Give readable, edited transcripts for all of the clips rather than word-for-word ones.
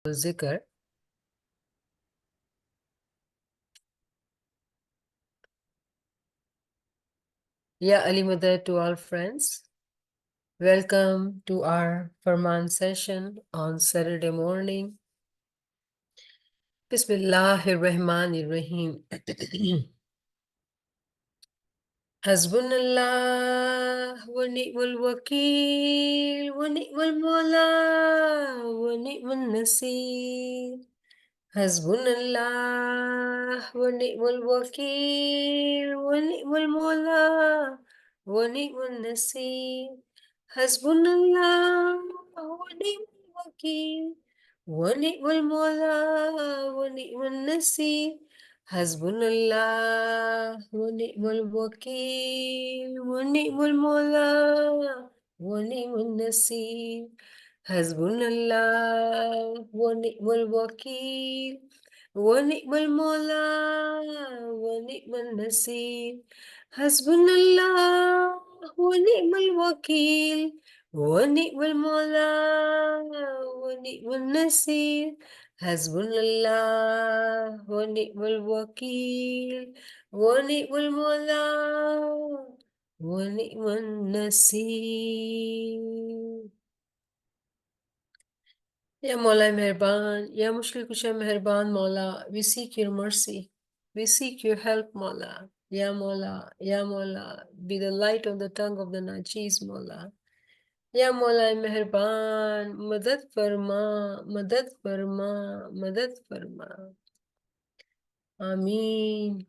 zikr. Ya Ali Madad to all friends. Welcome to our Farman session on Saturday morning. Bismillahir Rahmanir Rahim. Hasbunallah wa ni'mal wakil wa ni'mal mawla wa ni'mal nasir. Hasbunallah wa ni'mal wakil wa ni'mal mawla wa ni'mal nasir. Hasbunallah wa ni'mal wakil wa ni'mal mawla wa ni'mal nasir. Hasbunallah wa ni'mal wakil wa ni'mal mawla wa ni'mal nasir. Hasbunallah wa ni'mal wakil wa ni'mal mawla wa ni'mal nasir. Hasbunallah wa ni'mal wakil wa ni'mal mawla wa ni'mal nasir. Hasbunallah wa ni'mal wakil wa ni'mal mawla wa ni'mal nasir. Ya Maula Mehriban, Ya Mushkil Kusha Mehriban Maula, we seek your mercy. We seek your help, Maula. Ya Maula, be the light on the tongue of the Najeez, Maula. Ya Maula Mehriban, Madad Farma, Madad Farma, Madad Farma. Ameen.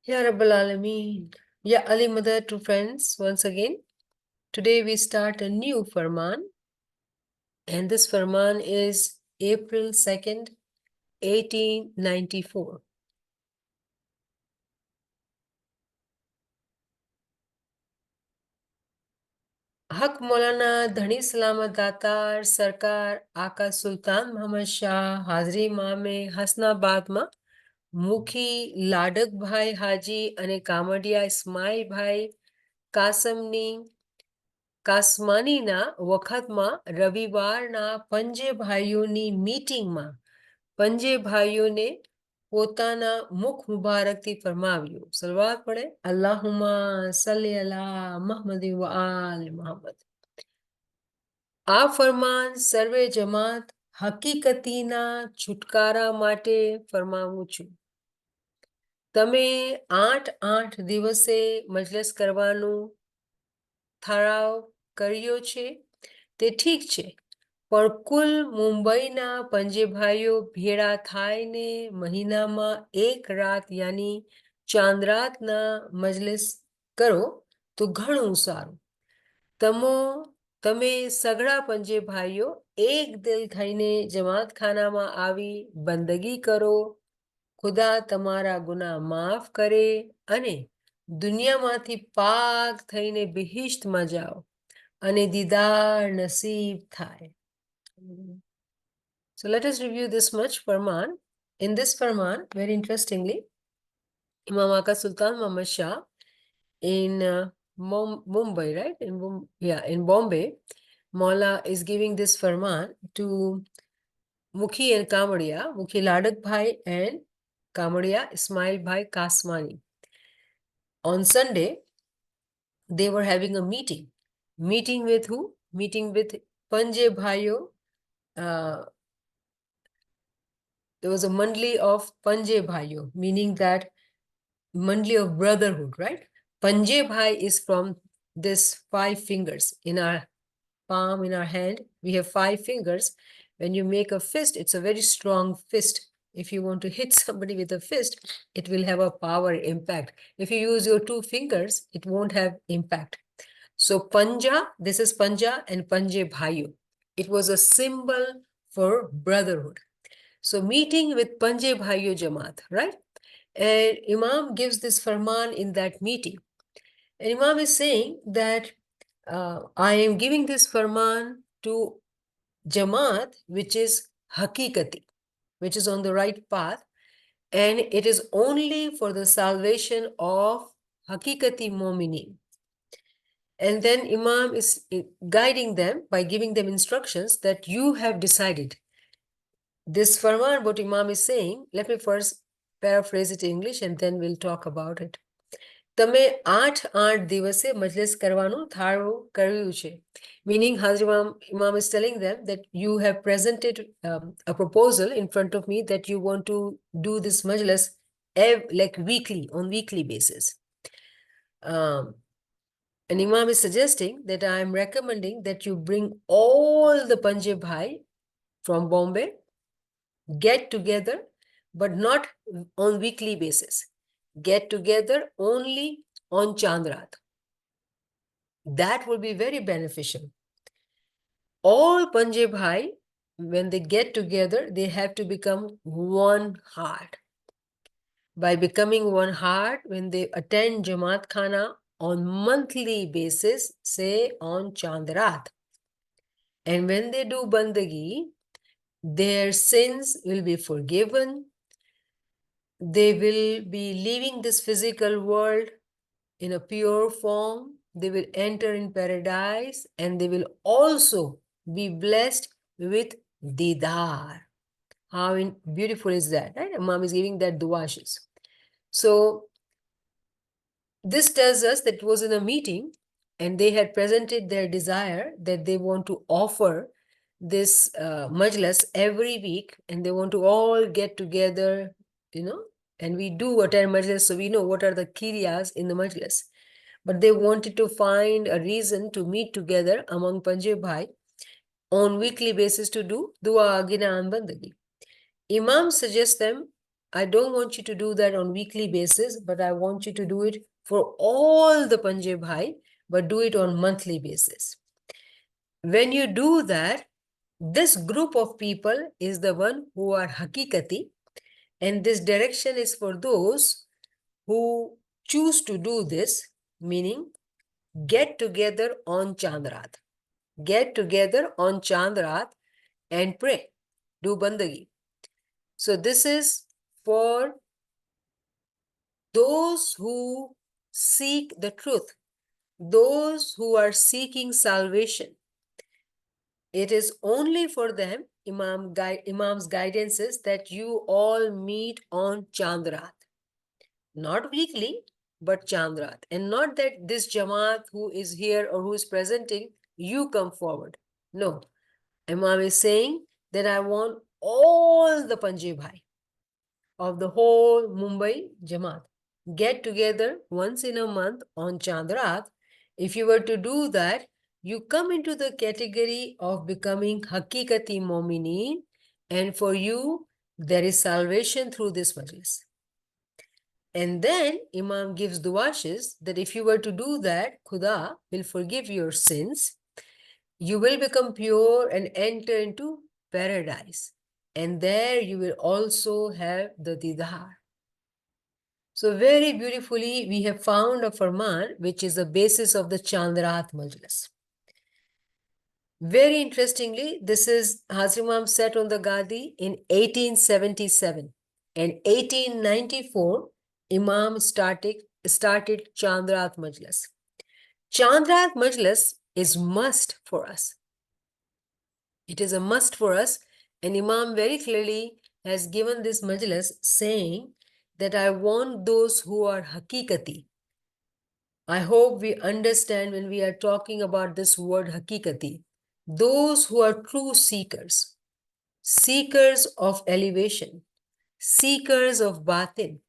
Ya Rabbal Alameen. Ya Ali Madad to friends, once again. Today we start a new Farman. And this Farman is April 2nd, 1894. हक मौलाना धनी सलामत दातार सरकार आका सुल्तान मोहम्मद शाह हाजरी मां में हसनाबाद માં મુખી લાડકભાઈ હાજી અને કામડિયા ઇસ્માઇલભાઈ કાસમાનીના વખતમાં રવિવારના પંજે ભાઈઓની મીટિંગમાં પંજે ભાઈઓને પોતાના મુખ મુબારકથી ફરમાવ્યું. સલવાત પડે. અલ્લાહુમ્મા સલ્લી અલા મુહમ્મદ વ આલ મુહમ્મદ. આ ફરમાન સર્વે જમાત હકીકતીના છુટકારા માટે ફરમાવું છું. તમે 8 દિવસે મજલિસ કરવાનું ઠરાવ કર્યો છે તે ઠીક છે, પણ કુલ મુંબઈના પંજે ભાઈઓ ભેળા થાયને મહિનામાં એક રાત યાની ચાંદરાતના મજલિસ કરો તો ઘણું સારું. તમે સગડા પંજે ભાઈઓ એક દિલ થઈને જમાતખાનામાં આવી બંદગી કરો. ખુદા તમારા ગુનાહ માફ કરે અને દુનિયામાંથી પાક થઈને બિહિશ્તમાં જાઓ અને દીદાર નસીબ થાય. So let us review this much Farman. In this Farman, very interestingly, Imam Aka Sultan Muhammad Shah in Mumbai, right? In Bombay, Maula is giving this Farman to Mukhi and Kamadiya, Mukhi Ladak Bhai and Kamadiya Ismail Bhai Kasmani. On Sunday, they were having a meeting. Meeting with who? Meeting with Panje Bhayo. There was a mandli of Panje Bhayo, meaning that mandli of brotherhood, right? Panje Bhai is from this 5 fingers in our palm, in our hand. We have 5 fingers. When you make a fist, it's a very strong fist. If you want to hit somebody with a fist, it will have a power impact. If you use your 2 fingers, it won't have impact. So Panja, this is Panja and Panje Bhayo. It was a symbol for brotherhood. So meeting with Panje Bhayo Jamaat, right? And Imam gives this farman in that meeting. And Imam is saying that I am giving this farman to Jamaat, which is Hakikati, which is on the right path. And it is only for the salvation of Hakikati Mominin. And then Imam is guiding them by giving them instructions that you have decided. This farman, what Imam is saying, let me first paraphrase it in English and then we'll talk about it. તમે 8 દિવસે મજલિસ કરવાનું ધારો કર્યું છે. Meaning, Hazrat Imam is telling them that you have presented a proposal in front of me that you want to do this majlis like weekly, on weekly basis. And Imam is suggesting that I am recommending that you bring all the Panjab Bhai from Bombay, get together, but not on weekly basis. Get together only on Chandrat. That will be very beneficial. All Panjab Bhai, when they get together, they have to become one heart. By becoming one heart, when they attend Jamaat Khana on monthly basis, say on Chandrat, and when they do Bandagi, their sins will be forgiven. They will be leaving this physical world in a pure form. They will enter in paradise and they will also be blessed with Didar. How beautiful is that, right? Imam is giving that duashes. So this tells us that it was in a meeting and they had presented their desire that they want to offer this majlis every week and they want to all get together, and we do attend majlis, so we know what are the kiryas in the majlis. But they wanted to find a reason to meet together among Panjab Bhai on weekly basis to do dua, gina, and bandagi. Imam suggests them, I don't want you to do that on weekly basis, but I want you to do it for all the Panjab Bhai, but do it on monthly basis. When you do that, this group of people is the one who are Hakikati, and this direction is for those who choose to do this, meaning get together on Chandrat. Get together on Chandrat and pray, do bandagi. So this is for those who seek the truth, those who are seeking salvation. It is only for them, Imam's guidance is that you all meet on Chandrat. Not weekly, but Chandrat. And not that this Jamaat who is here or who is presenting, you come forward. No. Imam is saying that I want all the Panjab Bhai of the whole Mumbai Jamaat get together once in a month on Chandrat. If you were to do that, you come into the category of becoming Hakikati Mominin, and for you, there is salvation through this majlis. And then Imam gives duashes that if you were to do that, Khuda will forgive your sins. You will become pure and enter into paradise. And there you will also have the Didar. So very beautifully, we have found a farman, which is the basis of the Chandrat Majlis. Very interestingly, this is Hazrat Imam sat on the Gadi in 1877. And 1894, Imam started Chandrat Majlis. Chandrat Majlis is must for us. It is a must for us. And Imam very clearly has given this Majlis saying that I want those who are Hakikati. I hope we understand when we are talking about this word Hakikati. Those who are true seekers, seekers of elevation, seekers of batin,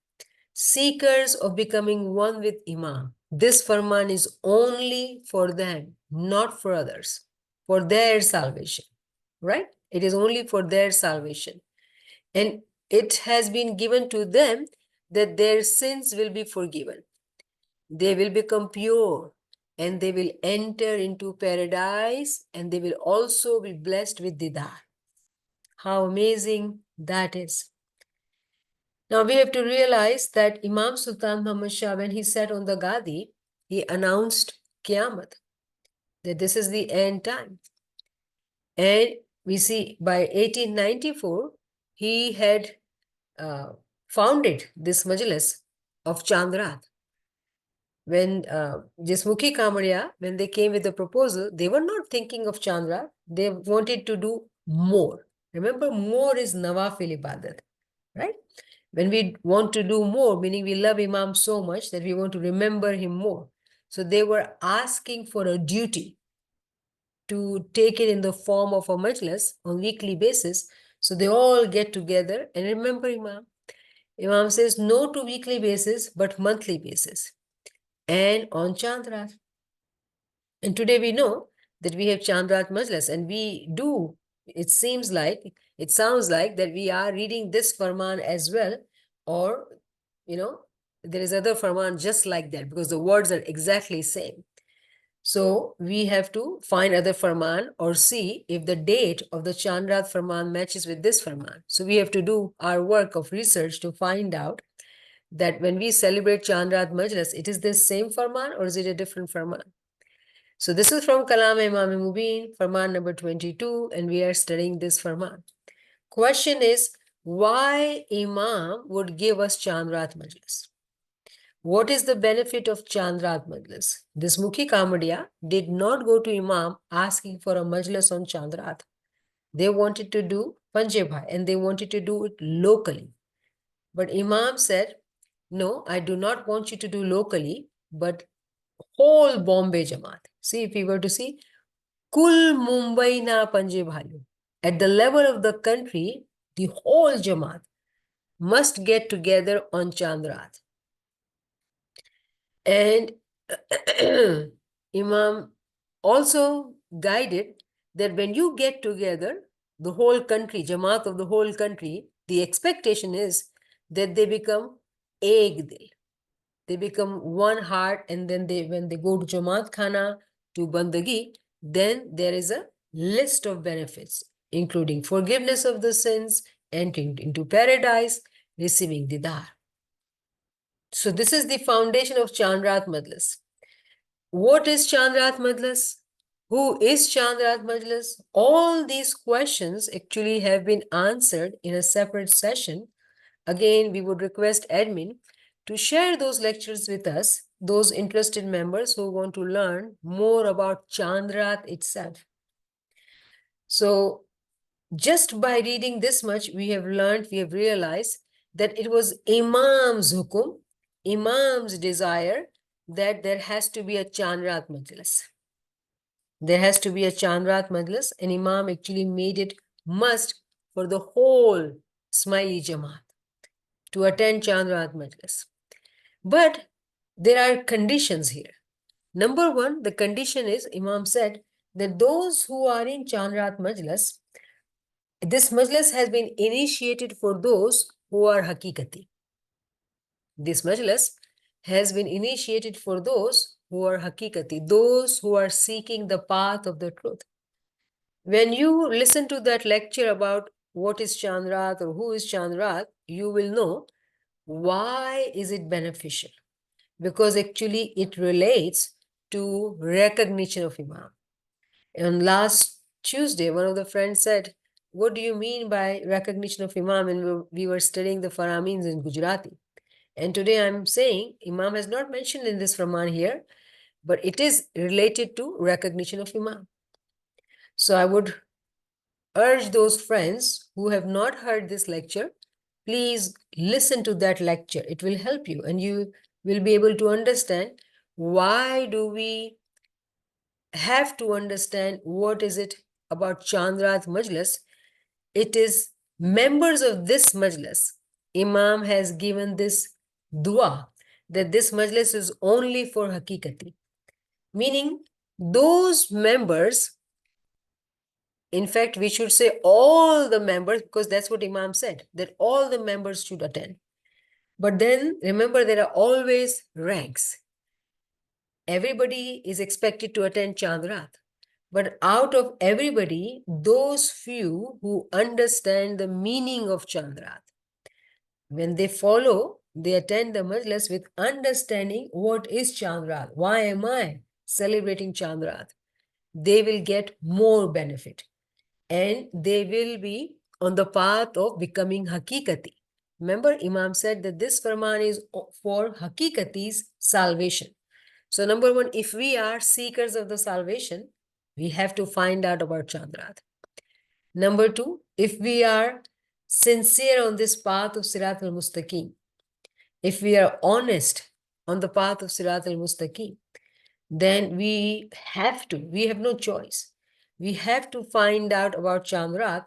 seekers of becoming one with Imam. This farman is only for them, not for others, for their salvation, right? It is only for their salvation. And it has been given to them that their sins will be forgiven. They will become pure and they will enter into paradise and they will also be blessed with Didar. How amazing that is. Now we have to realize that Imam Sultan Muhammad Shah, when he sat on the Gadi, he announced Qiyamah, that this is the end time. And we see by 1894, he had founded this Majlis of Chandrat. when Jasmukhi Kamaria, when they came with the proposal, they were not thinking of Chandra. They wanted to do more. Remember, more is Nawafil Ibadat, right? When we want to do more, meaning we love Imam so much that we want to remember him more. So they were asking for a duty to take it in the form of a majlis on weekly basis. So they all get together and remember Imam. Imam says no to weekly basis, but monthly basis and on Chandrat. And today we know that we have Chandrat Majlis and we do, it sounds like that we are reading this Farman as well, or, there is other Farman just like that because the words are exactly same. So we have to find other Farman or see if the date of the Chandrat Farman matches with this Farman. So we have to do our work of research to find out that when we celebrate Chandrat Majlis, it is this same Farman or is it a different Farman? So this is from Kalam Imam Mubin, Farman number 22, and we are studying this Farman. Question is, why Imam would give us Chandrat Majlis? What is the benefit of Chandrat Majlis? This Mukhi Kamadia did not go to Imam asking for a Majlis on Chandrat. They wanted to do Panjebhai and they wanted to do it locally. But Imam said, no, I do not want you to do locally, but whole Bombay Jamaat. See, if we were to see, Kul Mumbai na Panjebhai. At the level of the country, the whole Jamaat must get together on Chandrat. And Imam also guided that when you get together, the whole country, Jamaat of the whole country, the expectation is that they become Ek Dil. They become one heart, and then when they go to Jamaat Khana, to Bandagi, then there is a list of benefits, including forgiveness of the sins, entering into paradise, receiving Didar. So this is the foundation of Chandrat Majlis. What is Chandrat Majlis? Who is Chandrat Majlis? All these questions actually have been answered in a separate session. Again, we would request admin to share those lectures with us, those interested members who want to learn more about Chandrat itself. So just by reading this much, we have realized that it was Imam's hukum, Imam's desire that there has to be a Chandrat Majlis. There has to be a Chandrat Majlis, and Imam actually made it must for the whole Smiley Jamaat to attend Chandrat Majlis. But there are conditions here. Number one, the condition is, Imam said, that those who are in Chandrat Majlis, this Majlis has been initiated for those who are Hakikati. This Majlis has been initiated for those who are Hakikati, those who are seeking the path of the truth. When you listen to that lecture about what is Chandrat or who is Chandrat, you will know why is it beneficial. Because actually it relates to recognition of Imam. And last Tuesday, one of the friends said, what do you mean by recognition of Imam? And we were studying the Faramins in Gujarati. And today I'm saying Imam has not mentioned in this Farman here, but it is related to recognition of Imam. So I would urge those friends who have not heard this lecture, please listen to that lecture. It will help you and you will be able to understand why do we have to understand what is it about Chandrat Majlis. It is members of this Majlis. Imam has given this dua that this Majlis is only for Hakikati. Meaning those members, in fact, we should say all the members, because that's what Imam said, that all the members should attend. But then remember, there are always ranks. Everybody is expected to attend Chandrat. But out of everybody, those few who understand the meaning of Chandrat, when they follow, they attend the Majlis with understanding what is Chandrat. Why am I celebrating Chandrat? They will get more benefit. And they will be on the path of becoming Hakikati. Remember, Imam said that this Farman is for Hakikati's salvation. So number one, if we are seekers of the salvation, we have to find out about Chandrat. Number two, if we are sincere on this path of Sirat al-Mustaqim, if we are honest on the path of Sirat al-Mustaqim, then we have no choice. We have to find out about Chandrat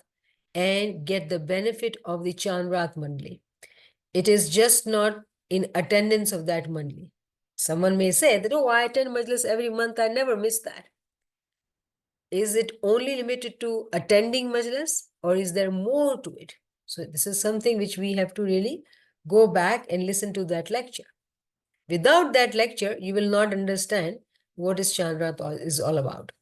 and get the benefit of the Chandrat Mandli. It is just not in attendance of that Mandli. Someone may say that, oh, I attend Majlis every month, I never miss that. Is it only limited to attending Majlis, or is there more to it? So this is something which we have to really go back and listen to that lecture. Without that lecture, you will not understand what is Chandrat is all about.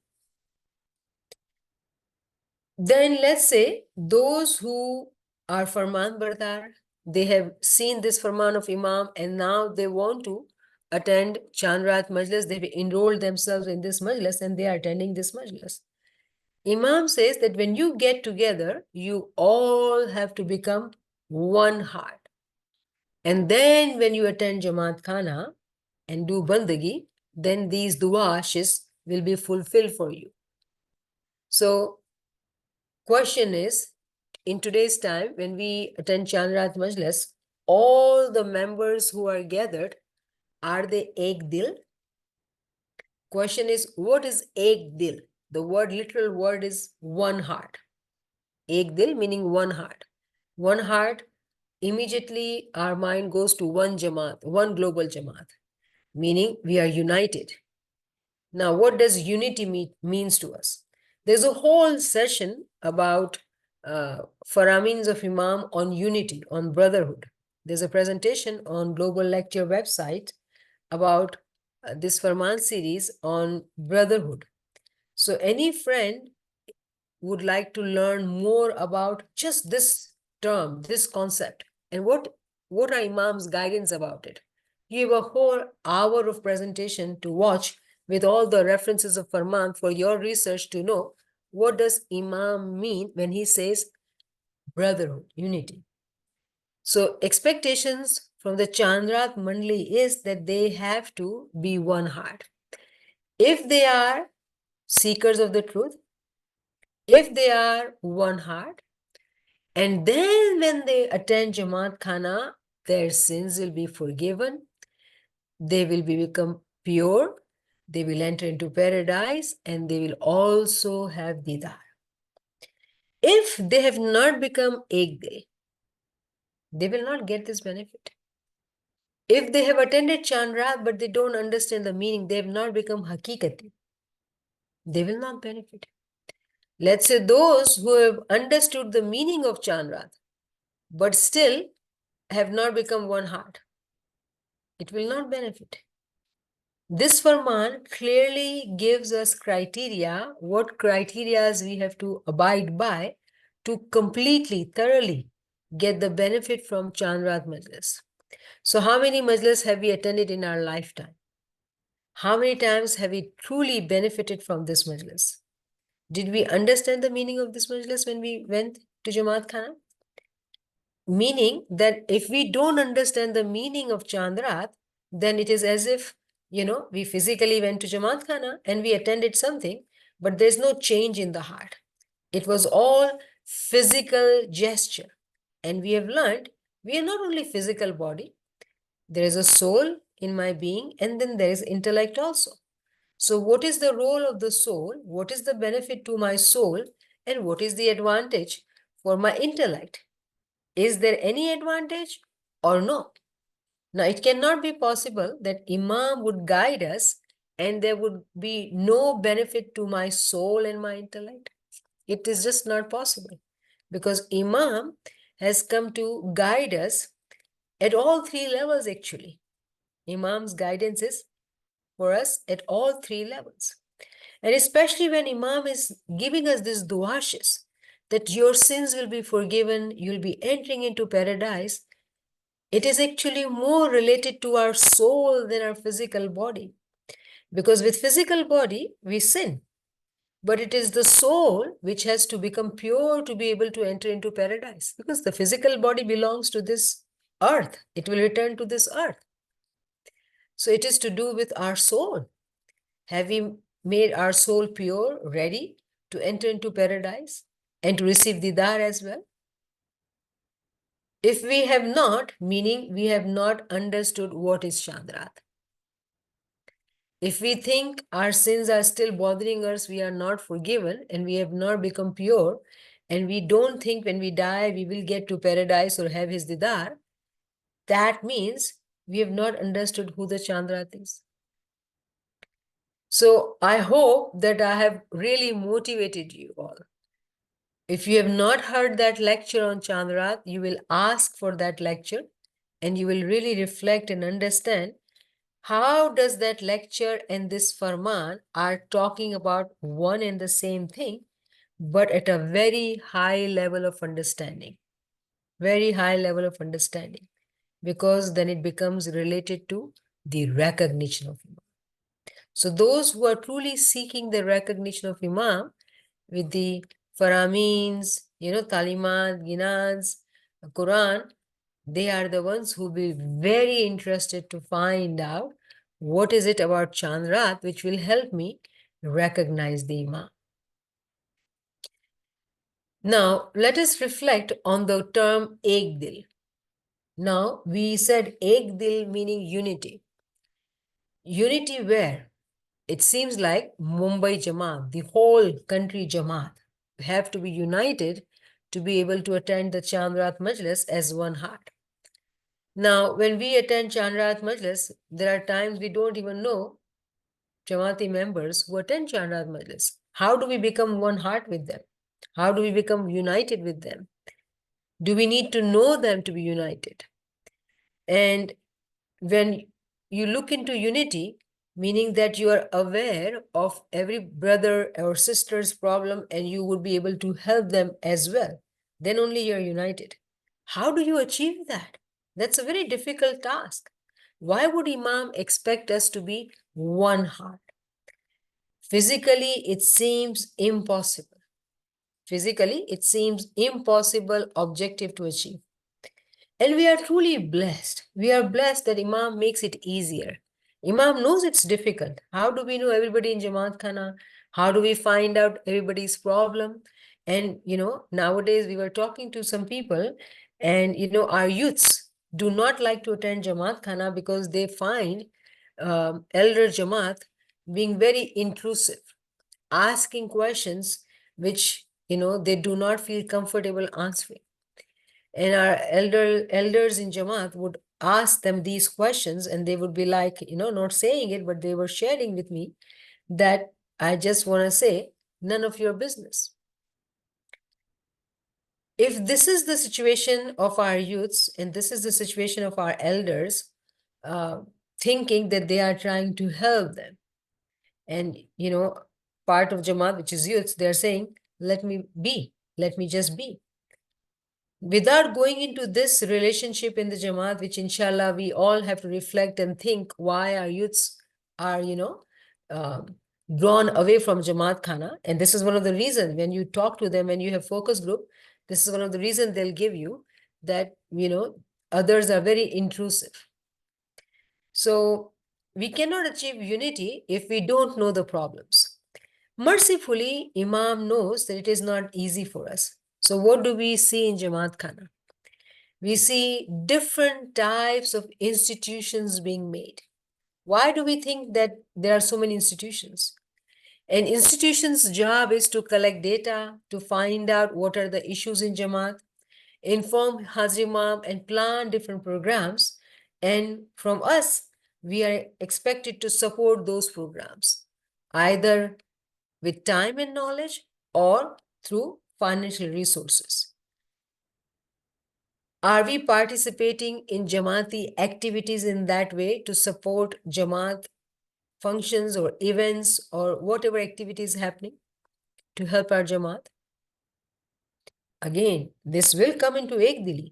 Then let's say those who are Farman Bardar, they have seen this Farman of Imam and now they want to attend Chandrat Majlis. They've enrolled themselves in this Majlis and they are attending this Majlis. Imam says that when you get together, you all have to become one heart. And then when you attend Jamaat Khana and do Bandagi, then these du'ashes will be fulfilled for you. So, question is, in today's time, when we attend Chandrat Majlis, all the members who are gathered, are they Ek Dil? Question is, what is Ek Dil? The literal word is one heart. Ek Dil meaning one heart. One heart, immediately our mind goes to one Jamaat, one global Jamaat, meaning we are united. Now, what does unity means to us? There's a whole session about Faramins of Imam on unity, on brotherhood. There's a presentation on Global Lecture website about this Farman series on brotherhood. So any friend would like to learn more about just this term, this concept, and what are Imam's guidance about it? You have a whole hour of presentation to watch with all the references of Farman for your research to know what does Imam mean when he says brotherhood, unity. So expectations from the Chandrat Mandli is that they have to be one heart. If they are seekers of the truth, if they are one heart, and then when they attend Jamaat Khana, their sins will be forgiven, they will become pure, they will enter into paradise, and they will also have Didar. If they have not become Ek Dil, they will not get this benefit. If they have attended Chandrat but they don't understand the meaning, they have not become Hakikati, they will not benefit. Let's say those who have understood the meaning of Chandrat but still have not become one heart, it will not benefit. This Farman clearly gives us criteria, what criterias we have to abide by to completely, thoroughly get the benefit from Chandrat Majlis. So how many Majlis have we attended in our lifetime? How many times have we truly benefited from this Majlis? Did we understand the meaning of this Majlis when we went to Jamaat Khana? Meaning that if we don't understand the meaning of Chandrat, then it is as if, we physically went to Jamaat Khana and we attended something, but there's no change in the heart. It was all physical gesture. And we have learned we are not only physical body, there is a soul in my being, and then there is intellect also. So what is the role of the soul? What is the benefit to my soul? And what is the advantage for my intellect? Is there any advantage or no? Now, it cannot be possible that Imam would guide us and there would be no benefit to my soul and my intellect. It is just not possible because Imam has come to guide us at all three levels actually. Imam's guidance is for us at all three levels. And especially when Imam is giving us this du'ashes, that your sins will be forgiven, you'll be entering into paradise, it is actually more related to our soul than our physical body. Because with physical body, we sin. But it is the soul which has to become pure to be able to enter into paradise. Because the physical body belongs to this earth. It will return to this earth. So it is to do with our soul. Have we made our soul pure, ready to enter into paradise and to receive Didar as well? If we have not, meaning we have not understood what is Chandrat. If we think our sins are still bothering us, we are not forgiven and we have not become pure, and we don't think when we die we will get to paradise or have his Didar, that means we have not understood who the Chandrat is. So I hope that I have really motivated you all. If you have not heard that lecture on Chandrat, you will ask for that lecture and you will really reflect and understand how does that lecture and this farman are talking about one and the same thing, but at a very high level of understanding, very high level of understanding, because then it becomes related to the recognition of Imam. So those who are truly seeking the recognition of Imam with the Faramins, Talimat, Ginans, Quran, they are the ones who will be very interested to find out what is it about Chandrat which will help me recognize the Imam. Now, let us reflect on the term Ek Dil. Now, we said Ek Dil meaning unity. Unity where? It seems like Mumbai Jamaat, the whole country Jamaat, have to be united to be able to attend the Chandrat Majlis as one heart. Now, when we attend Chandrat Majlis, there are times we don't even know Jamaati members who attend Chandrat Majlis. How do we become one heart with them? How do we become united with them? Do we need to know them to be united? And when you look into unity, meaning that you are aware of every brother or sister's problem and you would be able to help them as well, then only you're united. How do you achieve that? That's a very difficult task. Why would Imam expect us to be one heart? Physically, it seems impossible. Physically, it seems impossible objective to achieve. And we are truly blessed. We are blessed that Imam makes it easier. Imam knows it's difficult. How do we know everybody in Jamaat Khana? How do we find out everybody's problem? And, nowadays we were talking to some people and, our youths do not like to attend Jamaat Khana because they find elder Jamaat being very intrusive, asking questions which, they do not feel comfortable answering. And our elders in Jamaat would ask them these questions and they would be like, not saying it, but they were sharing with me that I just want to say, none of your business. If this is the situation of our youths and this is the situation of our elders, thinking that they are trying to help them, and, part of Jamaat, which is youths, they're saying, let me just be. Without going into this relationship in the Jamaat, which inshallah we all have to reflect and think why our youths are, drawn away from Jamaat Khana. And this is one of the reasons when you talk to them and you have focus group, this is one of the reasons they'll give you that, others are very intrusive. So we cannot achieve unity if we don't know the problems. Mercifully, Imam knows that it is not easy for us. So what do we see in Jamaat Khana? We see different types of institutions being made. Why do we think that there are so many institutions? An institution's job is to collect data, to find out what are the issues in Jamaat, inform Hazri Imam and plan different programs. And from us, we are expected to support those programs, either with time and knowledge or through financial resources. Are we participating in Jamaati activities in that way to support Jamaat functions or events or whatever activities happening to help our Jamaat? Again, this will come into Ekdili.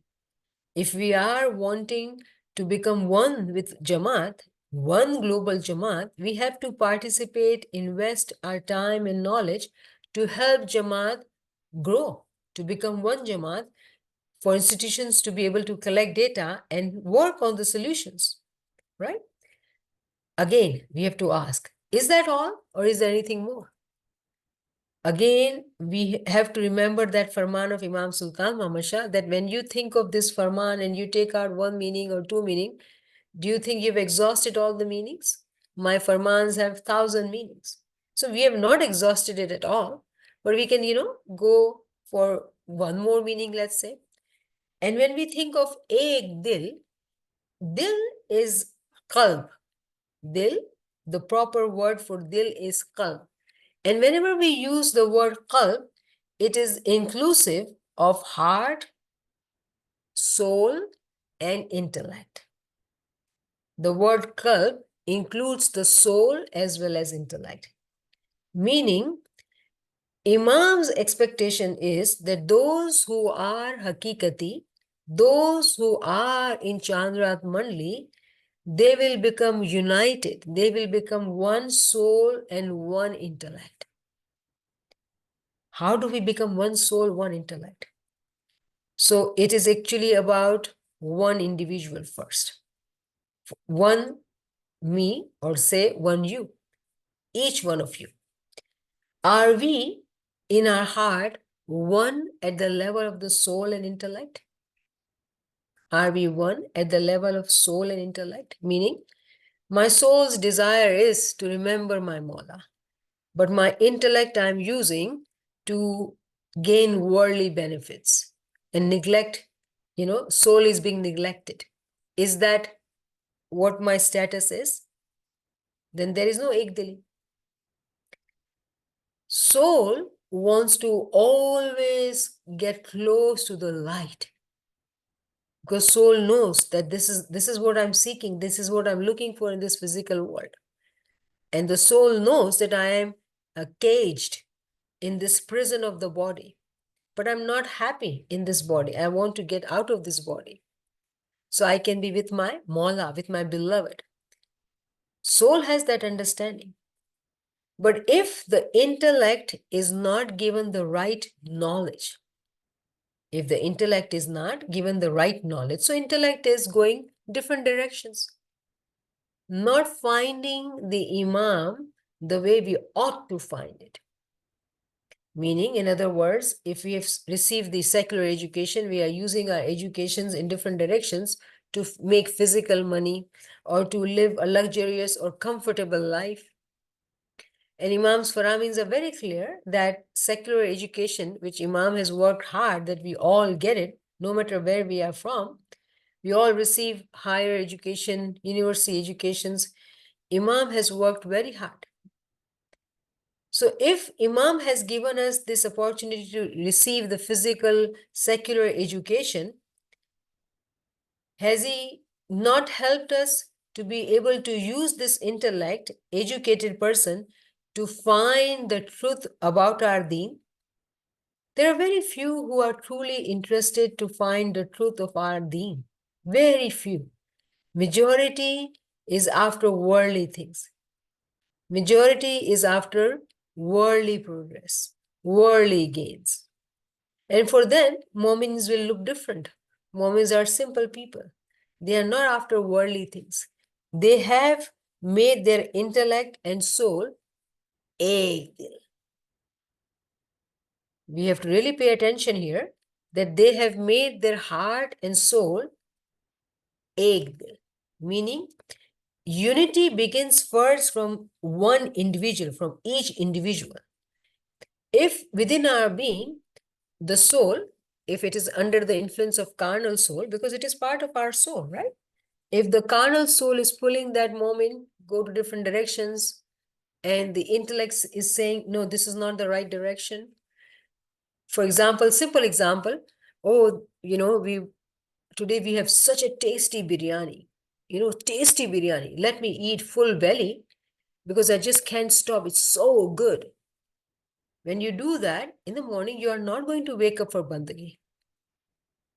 If we are wanting to become one with Jamaat, one global Jamaat, we have to participate, invest our time and knowledge to help Jamaat grow, to become one Jamaat, for institutions to be able to collect data and work on the solutions, right? Again, we have to ask, is that all or is there anything more? Again, we have to remember that farman of Imam Sultan Muhammad Shah, that when you think of this farman and you take out one meaning or two meaning, do you think you've exhausted all the meanings? My farmans have 1,000 meanings. So we have not exhausted it at all, but we can, go for one more meaning, let's say. And when we think of ek dil, dil is qalb. Dil, the proper word for dil is qalb. And whenever we use the word qalb, it is inclusive of heart, soul, and intellect. The word qalb includes the soul as well as intellect. Meaning, Imam's expectation is that those who are hakikati, those who are in Chandrat Mandli, they will become united. They will become one soul and one intellect. How do we become one soul, one intellect? So it is actually about one individual first. One me, or say one you, each one of you. Are we in our heart one at the level of the soul and intellect? Are we one at the level of soul and intellect? Meaning, my soul's desire is to remember my Mawla, but my intellect I'm using to gain worldly benefits and neglect, soul is being neglected. Is that what my status is? Then there is no ekdili. Soul wants to always get close to the light, because soul knows that this is what I'm seeking, this is what I'm looking for in this physical world. And the soul knows that I am caged in this prison of the body, but I'm not happy in this body. I want to get out of this body so I can be with my Mawla, with my beloved. Soul has that understanding. But if the intellect is not given the right knowledge, if the intellect is not given the right knowledge, so intellect is going different directions, not finding the Imam the way we ought to find it. Meaning, in other words, if we have received the secular education, we are using our educations in different directions to make physical money or to live a luxurious or comfortable life. And Imam's Faramins are very clear that secular education, which Imam has worked hard that we all get it, no matter where we are from, we all receive higher education, university educations. Imam has worked very hard. So if Imam has given us this opportunity to receive the physical secular education, has he not helped us to be able to use this intellect, educated person, to find the truth about our deen? There are very few who are truly interested to find the truth of our deen. Very few. Majority is after worldly things. Majority is after worldly progress, worldly gains. And for them, Momins will look different. Momins are simple people. They are not after worldly things. They have made their intellect and soul ek dil. We have to really pay attention here that they have made their heart and soul ek dil, meaning unity begins first from one individual, from each individual. If within our being, the soul, if it is under the influence of carnal soul, because it is part of our soul, right? If the carnal soul is pulling that moment, go to different directions, and the intellect is saying, no, this is not the right direction. For example, simple example, oh, today we have such a tasty biryani, tasty biryani. Let me eat full belly because I just can't stop. It's so good. When you do that, in the morning, you are not going to wake up for bandagi.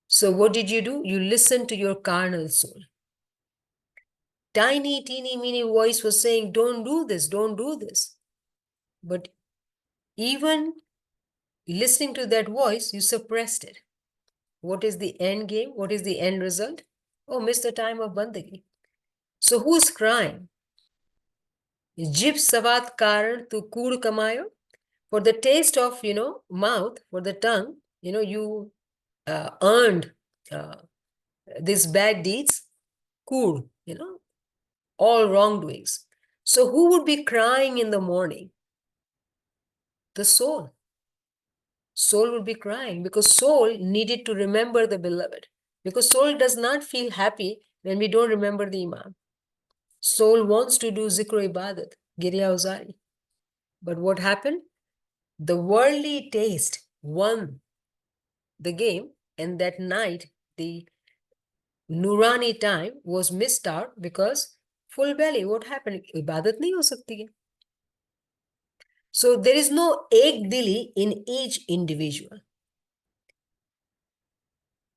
So what did you do? You listen to your carnal soul. Tiny, teeny, meeny voice was saying, don't do this, don't do this. But even listening to that voice, you suppressed it. What is the end game? What is the end result? Oh, miss the time of bandagi. So who's crying? Jib savat karan tu kood kamayo. For the taste of, mouth, for the tongue, you earned these bad deeds, kood, all wrongdoings. So who would be crying in the morning? The soul. Soul would be crying because soul needed to remember the beloved. Because soul does not feel happy when we don't remember the Imam. Soul wants to do zikr ibadat, Girya Uzari. But what happened? The worldly taste won the game, and that night the Nurani time was missed out because full belly. What happened? Ibadat nahi ho sakti hai. So there is no ek dili in each individual.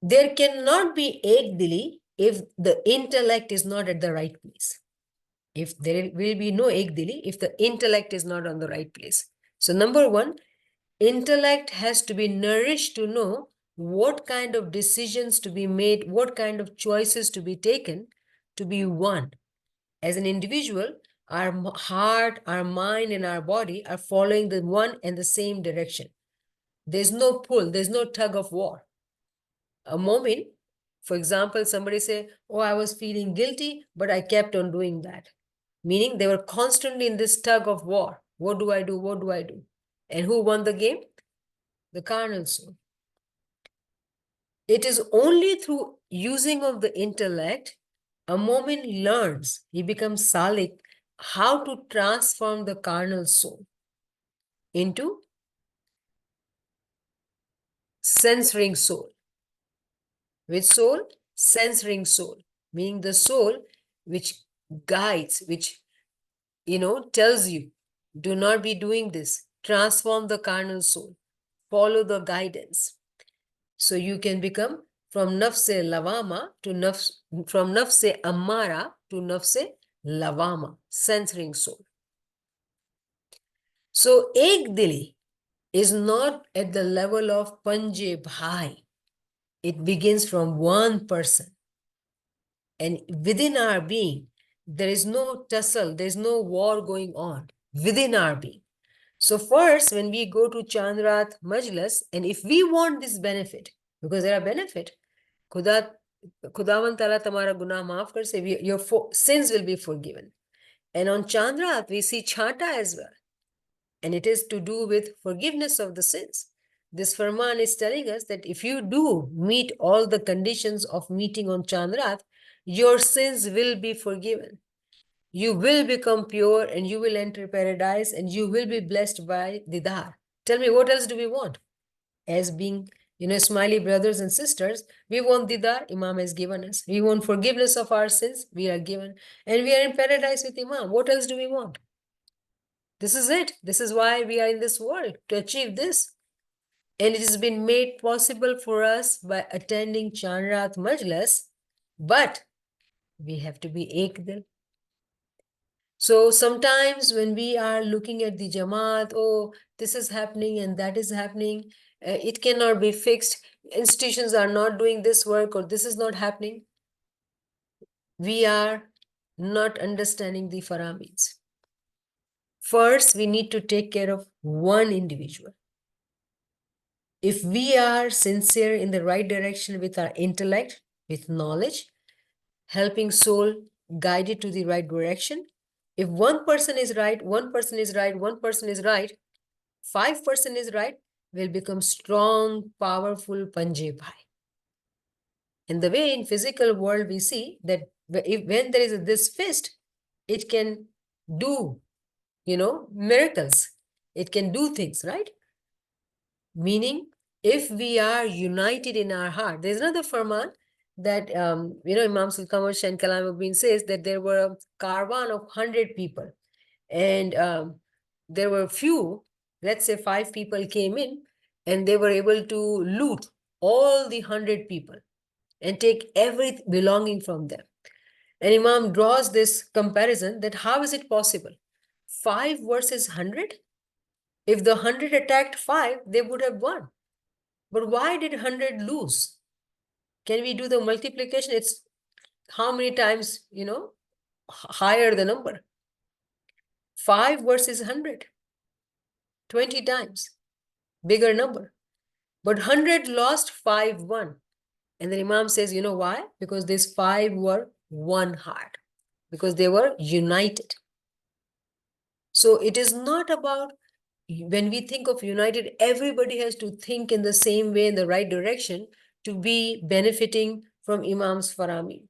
There cannot be ek dili if the intellect is not at the right place. If there will be no ek dili if the intellect is not on the right place. So number one, intellect has to be nourished to know what kind of decisions to be made, what kind of choices to be taken to be one. As an individual, our heart, our mind, and our body are following the one and the same direction. There's no pull, there's no tug of war. A moment, for example, somebody say, oh, I was feeling guilty, but I kept on doing that. Meaning they were constantly in this tug of war. What do I do? What do I do? And who won the game? The carnal soul. It is only through using of the intellect, a moment learns, he becomes salik, how to transform the carnal soul into censoring soul. Which soul? Censoring soul, meaning the soul which guides, which, tells you, do not be doing this. Transform the carnal soul. Follow the guidance. So you can become from nafse lavama to from nafse amara to nafse lavama, censoring soul. So ek dili is not at the level of panje bhai. It begins from one person. And within our being, there is no tussle, there's no war going on within our being. So first, when we go to Chandrat Majlis, and if we want this benefit, because there are benefit, Khudawan Tala tamara guna maaf kar se, your sins will be forgiven. And on Chandrat, we see Chhata as well. And it is to do with forgiveness of the sins. This Farman is telling us that if you do meet all the conditions of meeting on Chandrat, your sins will be forgiven. You will become pure and you will enter paradise and you will be blessed by Didar. Tell me, what else do we want? As being, smiley brothers and sisters, we want Didar, Imam has given us. We want forgiveness of our sins, we are given. And we are in paradise with Imam. What else do we want? This is it. This is why we are in this world, to achieve this. And it has been made possible for us by attending Chandrat Majlis, but we have to be Ekdil. So sometimes when we are looking at the Jamaat, oh, this is happening and that is happening, it cannot be fixed. Institutions are not doing this work or this is not happening. We are not understanding the Faramins. First, we need to take care of one individual. If we are sincere in the right direction with our intellect, with knowledge, helping soul guide it to the right direction, if one person is right, one person is right, one person is right, 5% is right, will become strong, powerful Panje Bhai. And the way in physical world we see that when there is this fist, it can do, miracles. It can do things, right? Meaning, if we are united in our heart, there's another farman that, Imam Sultan Shan Kalamuddin says that there were a caravan of 100 people. And there were few, let's say 5 people came in and they were able to loot all the 100 people and take every belonging from them. And Imam draws this comparison that how is it possible? 5 versus 100? If the 100 attacked 5, they would have won. But why did 100 lose? Can we do the multiplication? It's how many times, higher the number. 5 versus 100, 20 times, bigger number. But 100 lost, 5 won. And the Imam says, you know why? Because these 5 were one heart, because they were united. So it is not about, when we think of united, everybody has to think in the same way, in the right direction, to be benefiting from Imam's Farami.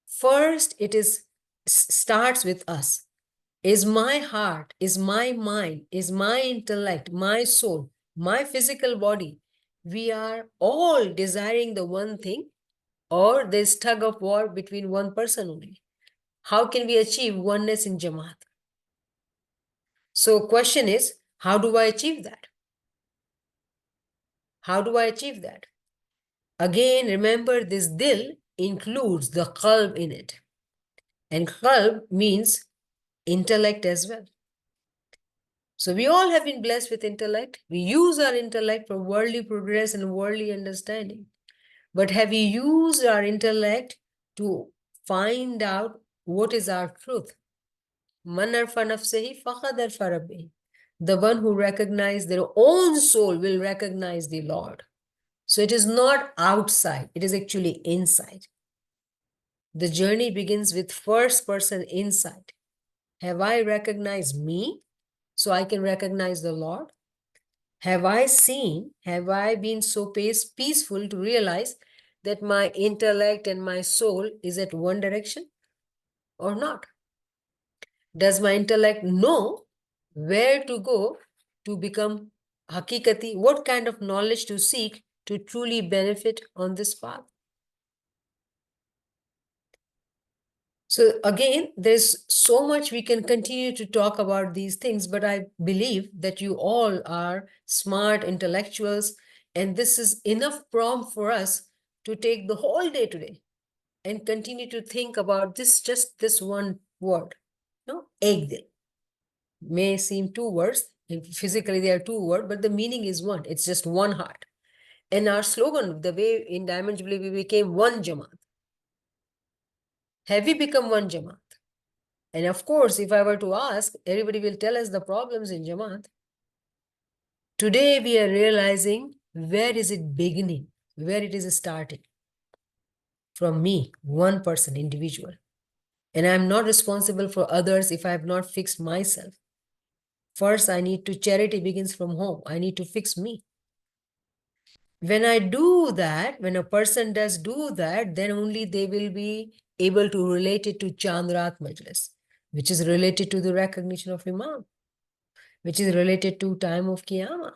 First, it is starts with us. Is my heart, is my mind, is my intellect, my soul, my physical body, we are all desiring the one thing, or there's tug of war between one person only? How can we achieve oneness in Jamaat? So question is, how do I achieve that? How do I achieve that? Again, remember this dil includes the qalb in it. And qalb means intellect as well. So we all have been blessed with intellect. We use our intellect for worldly progress and worldly understanding. But have we used our intellect to find out what is our truth? Man arfa nafsehi faqad arfa rabbihi. The one who recognizes their own soul will recognize the Lord. So it is not outside, it is actually inside. The journey begins with first person insight. Have I recognized me so I can recognize the Lord? Have I seen, have I been so peaceful to realize that my intellect and my soul is at one direction or not? Does my intellect know where to go to become hakikati? What kind of knowledge to seek to truly benefit on this path? So again, there's so much we can continue to talk about these things, but I believe that you all are smart intellectuals, and this is enough prompt for us to take the whole day today and continue to think about this, just this one word, no, ek dil. May seem 2 words, physically they are 2 words, but the meaning is one. It's just one heart. And our slogan, the way in Diamond Jubilee we became one Jamaat. Have we become one Jamaat? And of course, if I were to ask, everybody will tell us the problems in Jamaat. Today, we are realizing where is it beginning, where it is starting. From me, one person, individual. And I'm not responsible for others if I have not fixed myself. First, I need to, charity begins from home. I need to fix me. When I do that, when a person does do that, then only they will be able to relate it to Chandrat Majlis, which is related to the recognition of Imam, which is related to time of Qiyamah.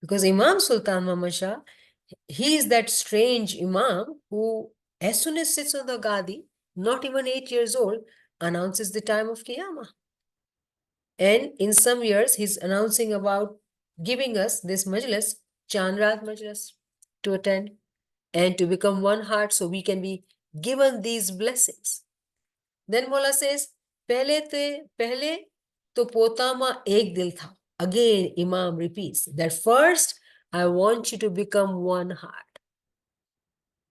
Because Imam Sultan Muhammad Shah, he is that strange Imam who, as soon as sits on the Gadi, not even 8 years old, announces the time of Qiyamah. And in some years, he's announcing about giving us this majlis, Chandrat Majlis, to attend and to become one heart so we can be given these blessings. Then Mola says, Pehle to potama ek dil tha. Again, Imam repeats that first, I want you to become one heart.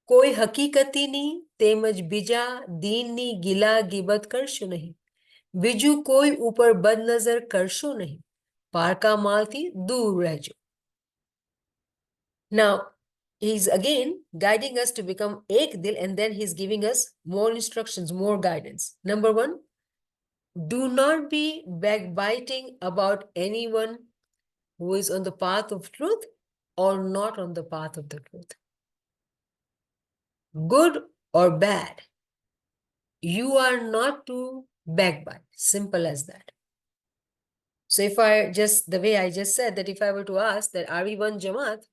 Koi hakikati nahi, temaj bija, deen ni gila gibat karshu nahi. Biju koi upar bad nazar karshu nahi. Parka malti dur rehjo. Now, he's again guiding us to become ek dil, and then he's giving us more instructions, more guidance. Number 1, do not be backbiting about anyone who is on the path of truth or not on the path of the truth. Good or bad, you are not to backbite. Simple as that. So if I just, the way I just said, that if I were to ask that are we one Jamaat,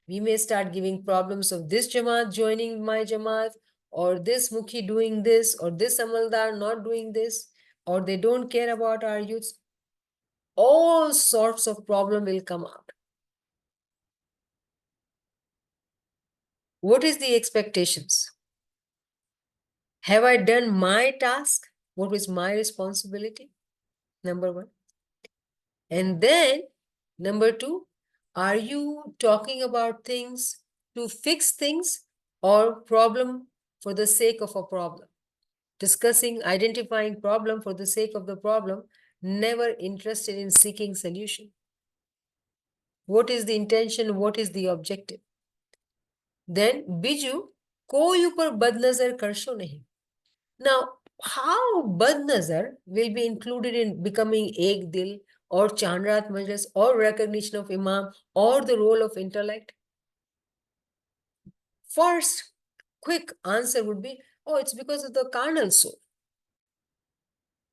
we may start giving problems of this Jamaat joining my Jamaat, or this Mukhi doing this, or this Amaldar not doing this, or they don't care about our youths. All sorts of problem will come out. What is the expectations? Have I done my task? What is my responsibility? Number 1. And then, number 2, are you talking about things to fix things or problem for the sake of a problem? Discussing, identifying problem for the sake of the problem, never interested in seeking solution. What is the intention? What is the objective? Then, Biju, koi upar badnazar karsho nahi. Now, how badnazar will be included in becoming Ek Dil or Chandrat Majlis or recognition of Imam or the role of intellect? First, quick answer would be, oh, it's because of the carnal soul.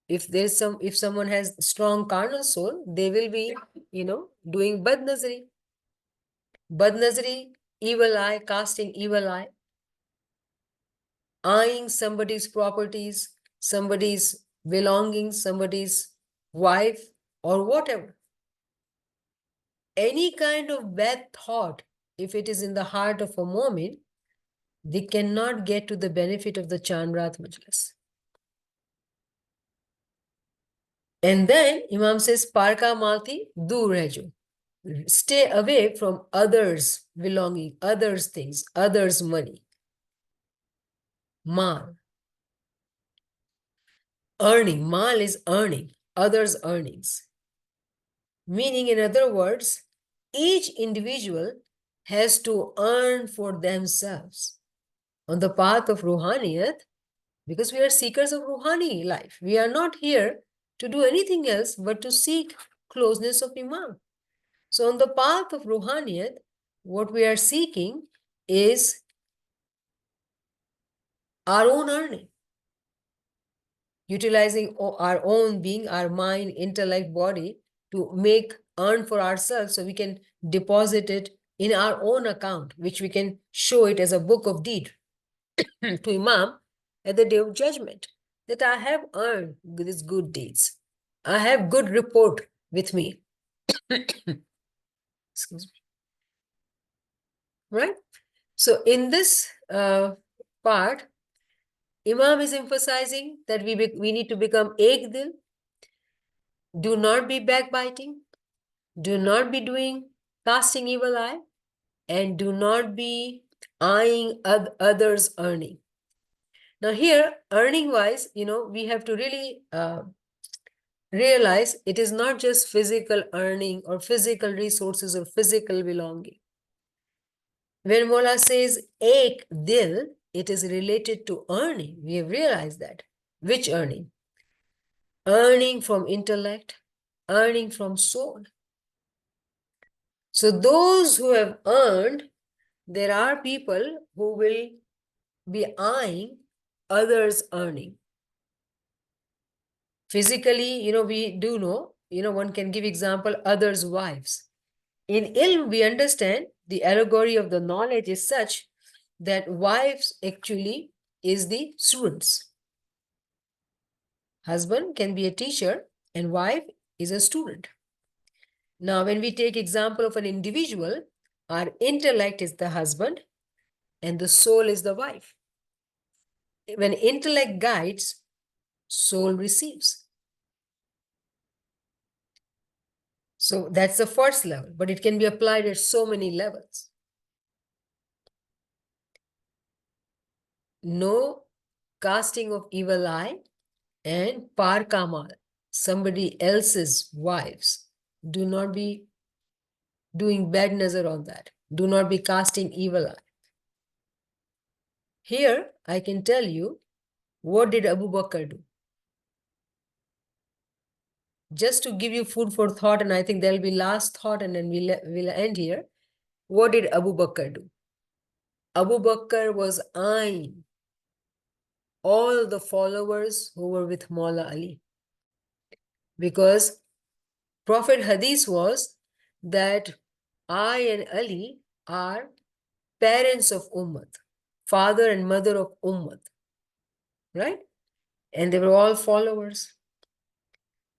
If someone has strong carnal soul, they will be, doing badnazari. Badnazari, evil eye, casting evil eye, eyeing somebody's properties, somebody's belongings, somebody's wife, or whatever. Any kind of bad thought, if it is in the heart of a moment, they cannot get to the benefit of the Chandrat Majlis. And then Imam says, Parka Malti, dur rejo. Stay away from others' belonging, others' things, others' money. Mal. Earning. Mal is earning, others' earnings. Meaning, in other words, each individual has to earn for themselves. On the path of Ruhaniyat, because we are seekers of Ruhani life, we are not here to do anything else but to seek closeness of Imam. So on the path of Ruhaniyat, what we are seeking is our own earning, utilizing our own being, our mind, intellect, body to earn for ourselves so we can deposit it in our own account, which we can show it as a book of deed to Imam at the day of judgment, that I have earned these good deeds. I have good report with me. Excuse me. Right? So in this part, Imam is emphasizing that we need to become Ek Dil. Do not be backbiting. Do not be doing casting evil eye. And do not be eyeing others' earning. Now here, earning-wise, we have to really realize it is not just physical earning or physical resources or physical belonging. When Mola says Ek Dil, it is related to earning. We have realized that. Which earning? Earning from intellect, earning from soul. So those who have earned, there are people who will be eyeing others' earning. Physically, we do know, one can give example, others' wives. In ilm, we understand the allegory of the knowledge is such that wives actually is the students. Husband can be a teacher and wife is a student. Now, when we take example of an individual, our intellect is the husband and the soul is the wife. When intellect guides, soul receives. So that's the first level, but it can be applied at so many levels. No casting of evil eye and par kamal, somebody else's wives. Do not be doing bad nazar on that. Do not be casting evil eye. Here, I can tell you, what did Abu Bakr do? Just to give you food for thought, and I think there'll be last thought and then we'll end here. What did Abu Bakr do? Abu Bakr was eyeing all the followers who were with Maula Ali. Because Prophet Hadith was that I and Ali are parents of Ummah, father and mother of Ummah, right? And they were all followers.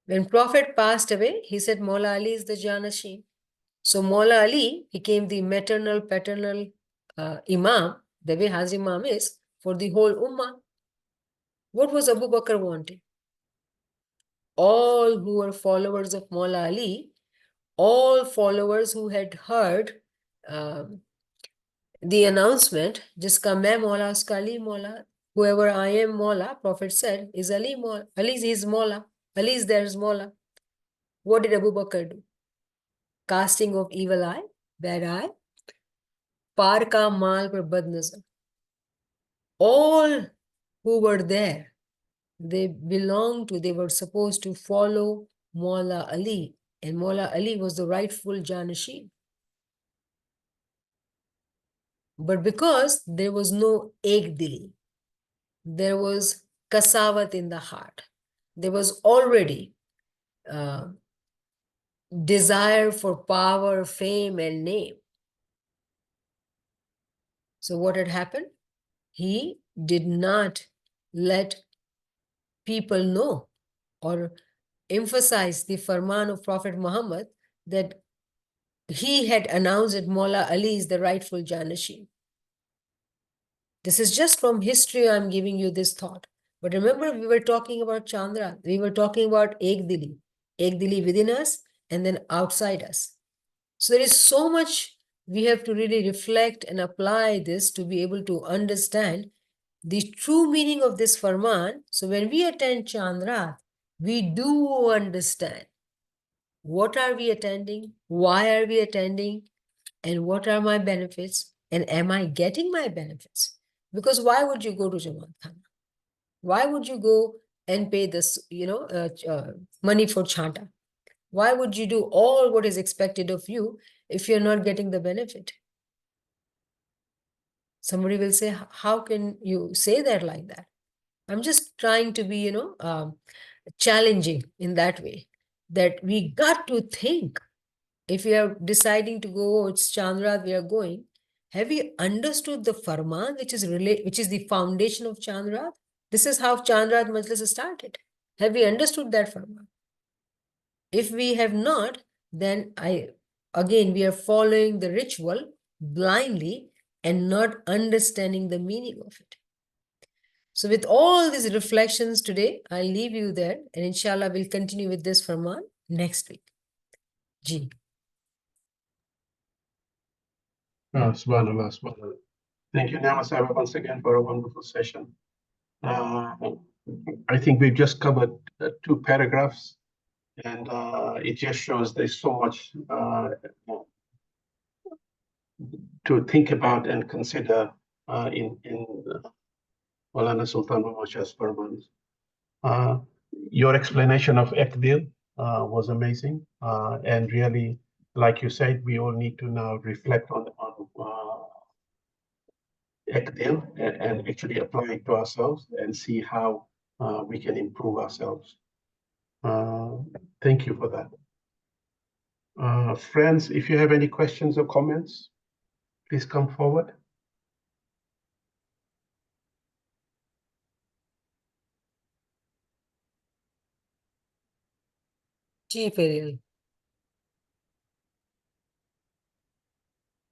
When Prophet passed away, he said, Maula Ali is the Janasheen. So Maula Ali became the maternal, paternal Imam, the way Hazi Imam is, for the whole Ummah. What was Abu Bakr wanting? All who were followers of Maula Ali, all followers who had heard the announcement, Jiska main Maula, uska Ali Maula, whoever I am Maula, Prophet said, is Ali Maula. Ali is Maula. Ali is theirs Maula. What did Abu Bakr do? Casting of evil eye, bad eye, par ka mal par bad nazar. All who were there, they were supposed to follow Maula Ali, and Maula Ali was the rightful Janasheen. But because there was no ek dili, there was kasawat in the heart. There was already desire for power, fame, and name. So what had happened? He did not let people know or emphasize the farman of Prophet Muhammad that he had announced that Maula Ali is the rightful Janasheen. This is just from history, I'm giving you this thought. But remember, we were talking about Chandra. We were talking about Ek Dili within us and then outside us. So there is so much we have to really reflect and apply this to be able to understand the true meaning of this farman. So when we attend Chandra, we do understand what are we attending, why are we attending, and what are my benefits, and am I getting my benefits? Because why would you go to Jamaat Khana? Why would you go and pay this, money for chanta? Why would you do all what is expected of you if you're not getting the benefit? Somebody will say, how can you say that like that? I'm just trying to be, challenging in that way, that we got to think, if we are deciding to go, it's Chandra, we are going, have we understood the farman, which is the foundation of Chandra? This is how Chandra Majlis started. Have we understood that farman? If we have not, then we are following the ritual blindly and not understanding the meaning of it. So with all these reflections today, I'll leave you there, and inshallah we'll continue with this farman next week. Ji. Subhanallah, subhanallah. Thank you, Nama Sahib, once again for a wonderful session. I think we've just covered 2 paragraphs, and it just shows there's so much to think about and consider in Maulana Sultan Muhammad Shah's farmans. Your explanation of Ekdil was amazing, and really, like you said, we all need to now reflect on Ekdil and actually apply it to ourselves and see how we can improve ourselves. Thank you for that. Friends, if you have any questions or comments, please come forward. Ji, Ferial.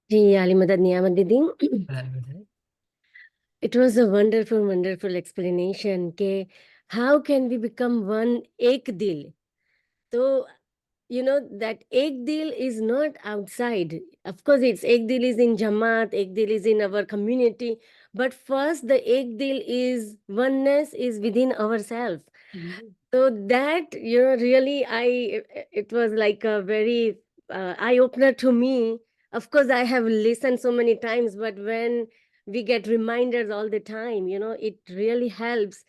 Ji, Ali Madad Niyamat Didi. It was a wonderful, wonderful explanation. Ke how can we become one ek dil? So, that ek dil is not outside. Of course, it's ek dil is in Jamaat, ek dil is in our community. But first, the ek dil is oneness is within ourselves. So that, really, it was like a very eye-opener to me. Of course, I have listened so many times, but when we get reminders all the time, it really helps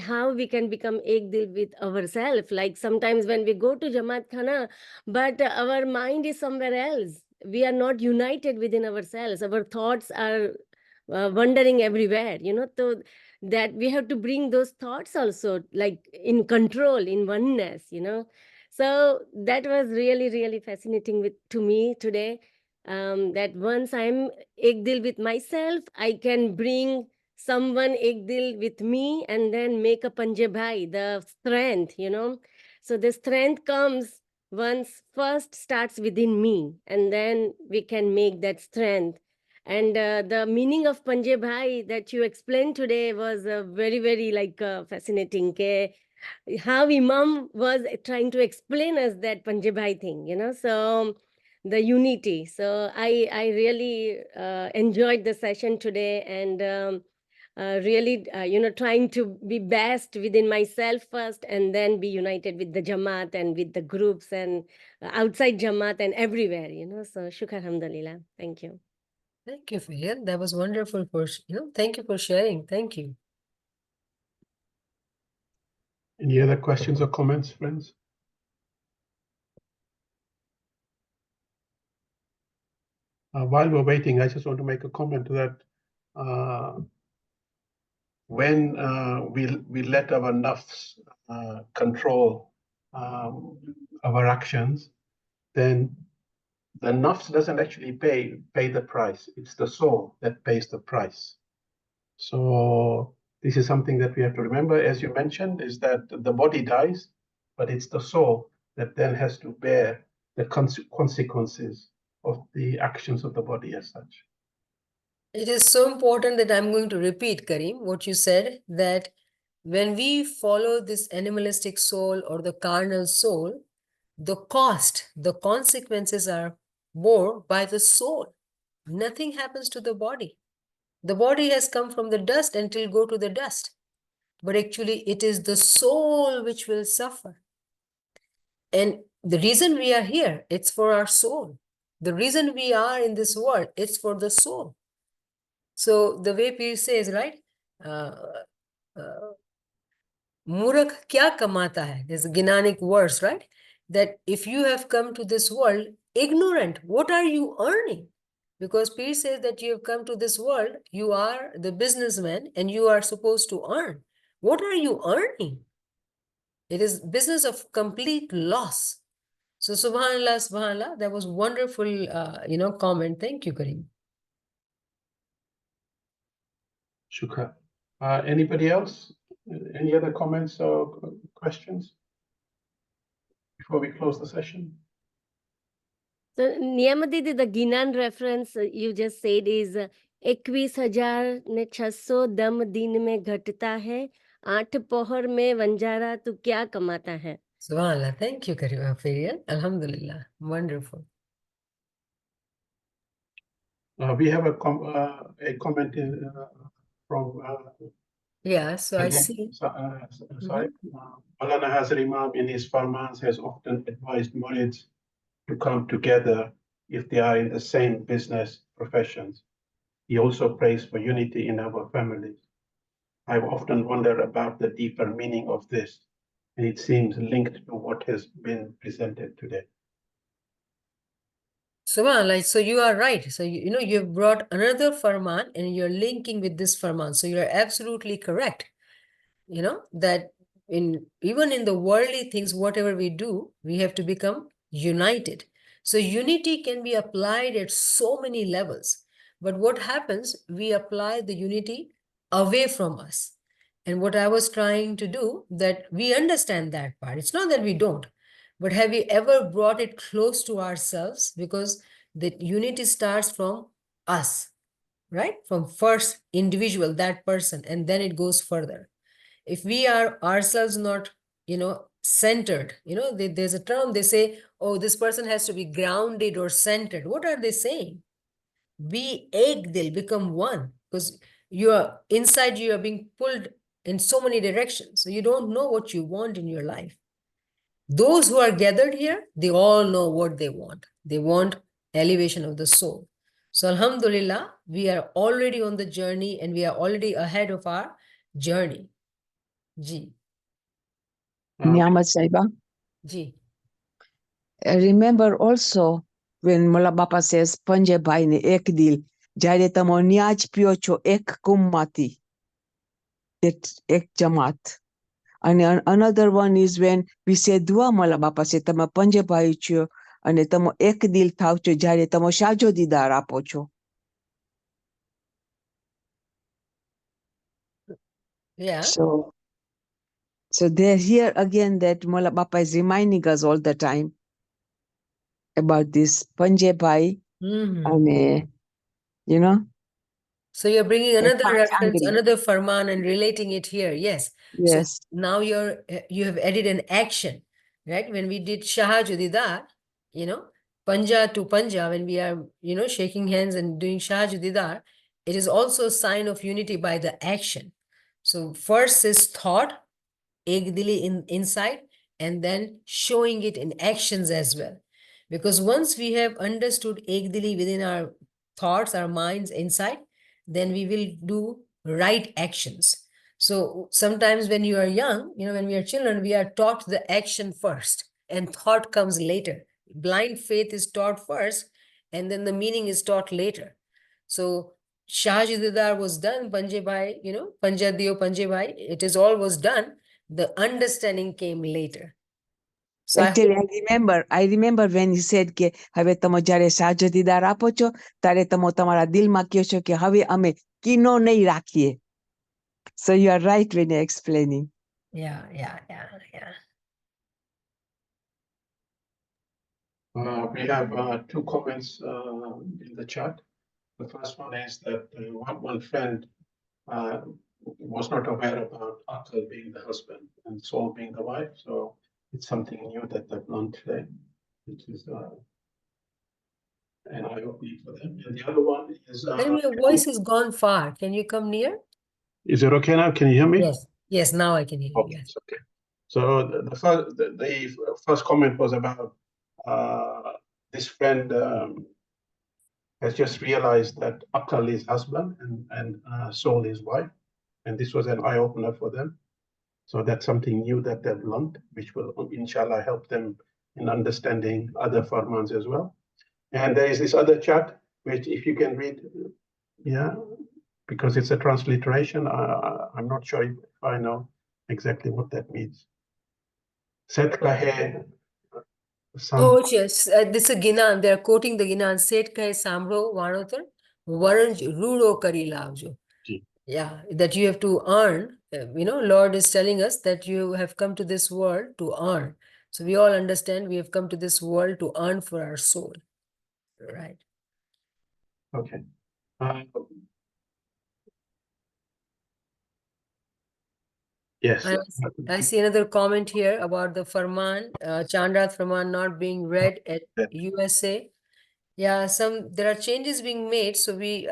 how we can become ek dil with ourselves. Like sometimes when we go to Jamaat Khana, but our mind is somewhere else. We are not united within ourselves. Our thoughts are wandering everywhere, so that we have to bring those thoughts also like in control, in oneness, So that was really, really fascinating to me today. That once I'm ek dil with myself, I can bring someone ek dil with me and then make a Panje Bhai, the strength, So the strength comes once first starts within me, and then we can make that strength. And the meaning of Panje Bhai that you explained today was very, very fascinating. How Imam was trying to explain us that Panje Bhai thing, So the unity. So I really enjoyed the session today, and really, trying to be best within myself first, and then be united with the Jamaat and with the groups and outside Jamaat and everywhere, So, shukr, alhamdulillah. Thank you. Thank you, Fahir. That was wonderful thank you for sharing. Thank you. Any other questions or comments, friends? While we're waiting, I just want to make a comment that when we let our nafs control our actions, then the nafs doesn't actually pay the price. It's the soul that pays the price. So this is something that we have to remember, as you mentioned, is that the body dies, but it's the soul that then has to bear the consequences of the actions of the body as such. It is so important that I'm going to repeat, Karim, what you said, that when we follow this animalistic soul or the carnal soul, the cost, the consequences are borne by the soul. Nothing happens to the body. The body has come from the dust and will go to the dust. But actually, it is the soul which will suffer. And the reason we are here, it's for our soul. The reason we are in this world, it's for the soul. So the way Peer says, right? Murak kya kamata hai? There's a Gynanic verse, right? That if you have come to this world ignorant, what are you earning? Because Peer says that you have come to this world, you are the businessman and you are supposed to earn. What are you earning? It is business of complete loss. So subhanallah, subhanallah, that was wonderful, comment. Thank you, Karim. Shukran. Anybody else? Any other comments or questions before we close the session? So, Niyamati, the Ginan reference you just said is 21,600 दम दिन में घटता है, 8 पहर में वंजारा तू क्या कमाता है. Subhanallah. Thank you, Karim. Farian. Alhamdulillah. Wonderful. We have a comment from Yeah, so I see. Sorry. Maulana Hazar Imam in his farmans has often advised Murids to come together if they are in the same business professions. He also prays for unity in our families. I've often wondered about the deeper meaning of this, and it seems linked to what has been presented today. Subhanallah, so you are right. So, you've brought another farman and you're linking with this farman. So you're absolutely correct. That even in the worldly things, whatever we do, we have to become united. So unity can be applied at so many levels. But what happens, we apply the unity away from us. And what I was trying to do, that we understand that part. It's not that we don't. But have we ever brought it close to ourselves? Because the unity starts from us, right? From first individual, that person, and then it goes further. If we are ourselves not, centered, there's a term they say, oh, this person has to be grounded or centered. What are they saying? Be ek dil, become one, because you are inside, you are being pulled in so many directions. So you don't know what you want in your life. Those who are gathered here, they all know what they want. They want elevation of the soul. So alhamdulillah, we are already on the journey and we are already ahead of our journey. Ji. Niamat Saiba. Ji. Remember also when Mullah Bapa says Panje Bhai ne ek dil, jare tamo niyaj piyo cho ek kummati, that ek jamaat. And another one is when we say dua Mullah Bapa se tamo Panje Bhai cho, and tamo ek dil thao cho jare tamo shajo didar apo cho. Yeah. So they're here again that Mullah Bapa is reminding us all the time about this Panje Bhai, and So you're bringing another reference, angry. another farman and relating it here. Yes. Yes. So now you have added an action, right? When we did Shahajudidar, Panja to Panja, when we are, shaking hands and doing Shahajudidar, it is also a sign of unity by the action. So first is thought, ek dili inside, and then showing it in actions as well. Because once we have understood ek dili within our thoughts, our minds inside, then we will do right actions. So sometimes when you are young, when we are children, we are taught the action first and thought comes later. Blind faith is taught first and then the meaning is taught later. So Shahji Didar was done, Panje Bhai, Panja Dio Panje Bhai, it is all was done. The understanding came later. So Actually, I remember when he said કે હવે તમે જ્યારે શાહજદીદાર આપો છો ત્યારે તમે તમારા દિલમાં કહો છો કે હવે અમે કીનો નહીં રાખીએ. So you are right when you're explaining. yeah. We have two comments in the chat. The first one is that one friend was not aware about Akal being the husband and Saul being the wife. So it's something new that they've learned today, which is an eye-opening for them. And the other one is... Your voice has gone far. Can you come near? Is it okay now? Can you hear me? Yes, now I can hear you. Okay, Yes. okay. So the first comment was about this friend has just realized that Akal is husband and Saul is wife. And this was an eye-opener for them. So that's something new that they've learned, which will, inshallah, help them in understanding other farmans as well. And there is this other chat, which if you can read, because it's a transliteration, I'm not sure if I know exactly what that means. Set kahe, Oh, yes. This is Ginan. They are quoting the Ginan. Set kahe samro vanotar, varanj rudo kari lavjo. Yeah, that you have to earn. Lord is telling us that you have come to this world to earn. So we all understand we have come to this world to earn for our soul. Right. Okay. Yes. I see another comment here about the Farman, Chandrat Farman not being read at USA. Yeah, there are changes being made. So we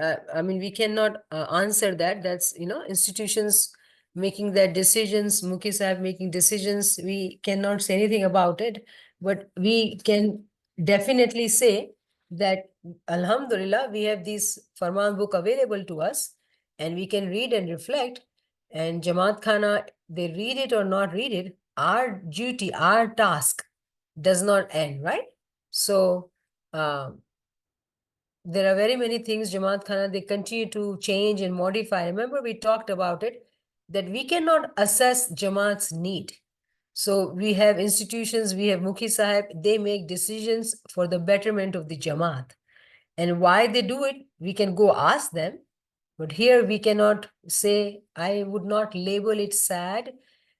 cannot answer that. That's, institutions making their decisions, Mukhi Sahib making decisions. We cannot say anything about it, but we can definitely say that, Alhamdulillah, we have this Farman book available to us and we can read and reflect. And Jamaat Khana, they read it or not read it, our duty, our task does not end, right? So, there are very many things, Jamaat Khana, they continue to change and modify. Remember, we talked about it, that we cannot assess Jamaat's need. So we have institutions, we have Mukhi Sahib, they make decisions for the betterment of the Jamaat. And why they do it, we can go ask them. But here we cannot say, I would not label it sad,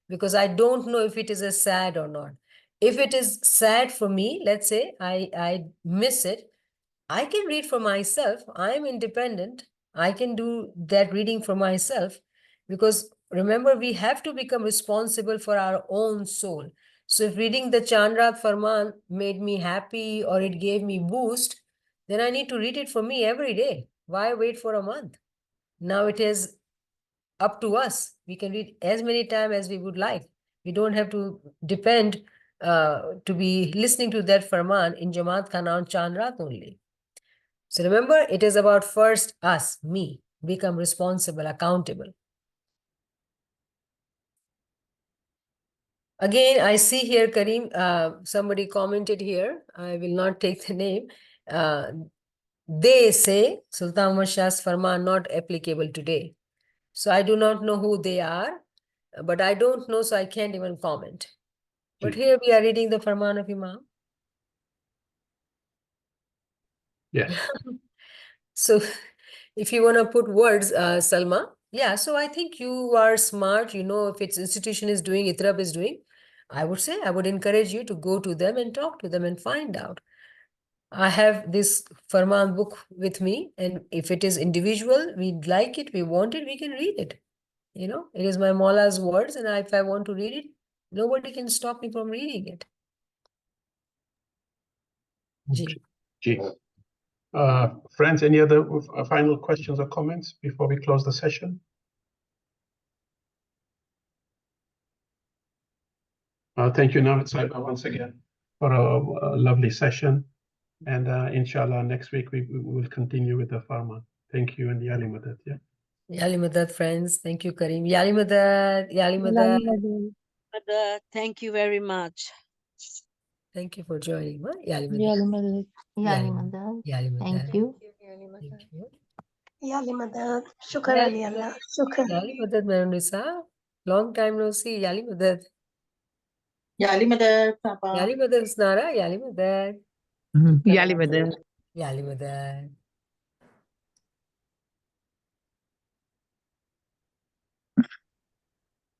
because I don't know if it is a sad or not. If it is sad for me, let's say I miss it, I can read for myself. I'm independent. I can do that reading for myself, because remember, we have to become responsible for our own soul. So if reading the Chandrat Farman made me happy or it gave me boost, then I need to read it for me every day. Why wait for a month? Now it is up to us. We can read as many times as we would like. We don't have to depend to be listening to that Farman in Jamaat Khana on Chandrat only. So remember, it is about first us, me, become responsible, accountable. Again, I see here, Kareem, somebody commented here, I will not take the name. They say Sultan Muhammad Shah's Farman not applicable today. So I do not know who they are, but I don't know, so I can't even comment. But here we are reading the Farman of Imam. Yes. So if you want to put words, Salma, yeah, so I think you are smart, if its institution is doing, ITRAB is doing, I would say, I would encourage you to go to them and talk to them and find out. I have this Farman book with me, and if it is individual, we like it, we want it, we can read it. It is my Maula's words, and if I want to read it, nobody can stop me from reading it. Ji. Friends, any other final questions or comments before we close the session? Thank you, Navid Saiba, once again for a lovely session. And inshallah, next week we will continue with the Farman. Thank you and Yali Madad. Yeah. Yali Madad, friends. Thank you, Kareem. Yali Madad. Yali Madad. Thank you very much. Thank you for joining. Huh? Yali Madad. Yali Madad. Yali Yali Madad. Yali Madad. Thank you. Thank you. يالي مدد شكرا يلا شكرا Yali Madad, Manunisa. Long time no see. Yali Madad. Yali Madad, Papa. Yali Madad, Snara. Yali Madad. Yali Madad. Yali Madad.